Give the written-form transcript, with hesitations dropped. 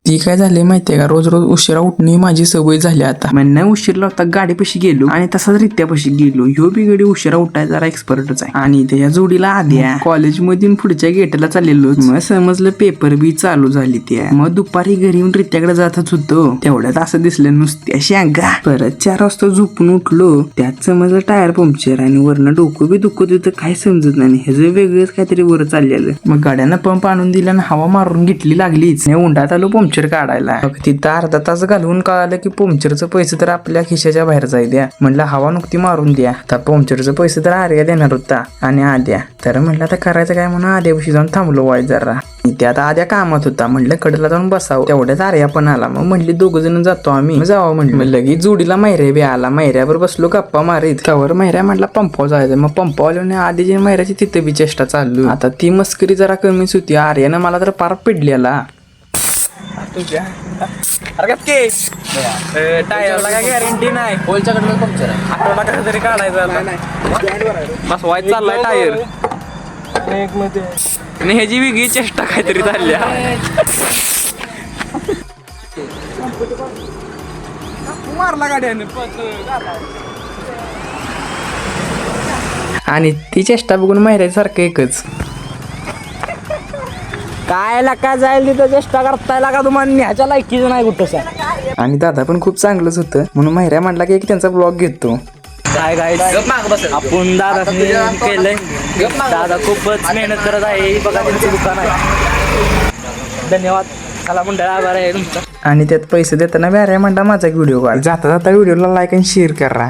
ती काय झाली माहितीये का, रोज रोज उशिरा उठणे माझी सवय झाली आता. म्हणणं उशीर लावता गाडीपाशी गेलो आणि तसाच रित्यापाशी गेलो. ह्यो बी गडी उशिरा उठायला जरा एक्सपर्टच आहे. आणि त्याच्या जोडीला आद्या. कॉलेज मधून पुढच्या गेटला चाललेलो. मग समजलं पेपर बी चालू झाली त्या. मग दुपारी घरी येऊन रित्याकडे जातच होतो. तेवढ्यात असं दिसलं नुसत्या शेंगा. परत 4 वाजता झोपून उठलो. त्यात समजलं टायर पंक्चर आणि वरनं डोकं बी दुखत होतं. काय समजत नाही, ह्याचं वेगळंच काहीतरी वर चाललेलं. मग गाड्यानं पंप आणून दिला आणि हवा मारून घेतली लागलीच. उंडात आलो पंक्चर काढायला. तिथं अर्धा तास घालवून कळालं की पंक्चरचं पैसे तर आपल्या खिशाच्या बाहेर जाय द्या. म्हणलं हवा नुकती मारून द्या. आता पंक्चरचं पैसे तर आर्या देणार होता आणि आद्या. तर म्हणलं आता करायचं काय म्हणून आद्यापाशी जाऊन थांबलो वाय जरा. त्यात आद्या कामात होता. म्हणलं कडेला जाऊन बसावं. तेवढ्यात आर्या पण आला. मग म्हणली 2 जण जातो आम्ही. जावं म्हणलं. लगेच जोडीला मैऱ्या बी आला. मैऱ्यावर बसलो गप्पा मारीत. त्यावर मैऱ्या म्हटला पंपावर जायचं. मग पंपावल्याने आधीची मैऱ्याची तिथे बी चेष्टा चालू. आता ती मस्करी जरा कमीच होती. आर्यानं मला तर पार पिडलेला. टायरला काय गॅरंटी नाही. होलच्याकडलं पंक्चर आहे. आठवडा कसा तरी काढायचा बस वाईट चाललाय टायर. आणि ह्याची वेगळी चेष्टा काहीतरी चालल्या. मारला गाड्याने आणि ती चेष्टा बघून माहिती एकच. काय लाका जाईल तिथं चेष्टा करताय लागा, तुम्हाला न्याच्या लायकीचं नाही कुठं. आणि दादा पण खूप चांगलंच होतं म्हणून माहिऱ्या म्हटला की त्यांचा ब्लॉग घेतो. काय काय आपण दादा केलंय. दादा खूपच मेहनत करत आहे. बघा त्यांचं दुकान आहे. धन्यवाद. चला मंडळ आभार आहे तुमचा. आणि त्यात पैसे देताना व्याऱ्या म्हणता माझा व्हिडिओ काढ. जाता जाता व्हिडिओला लाईक आणि शेअर करा.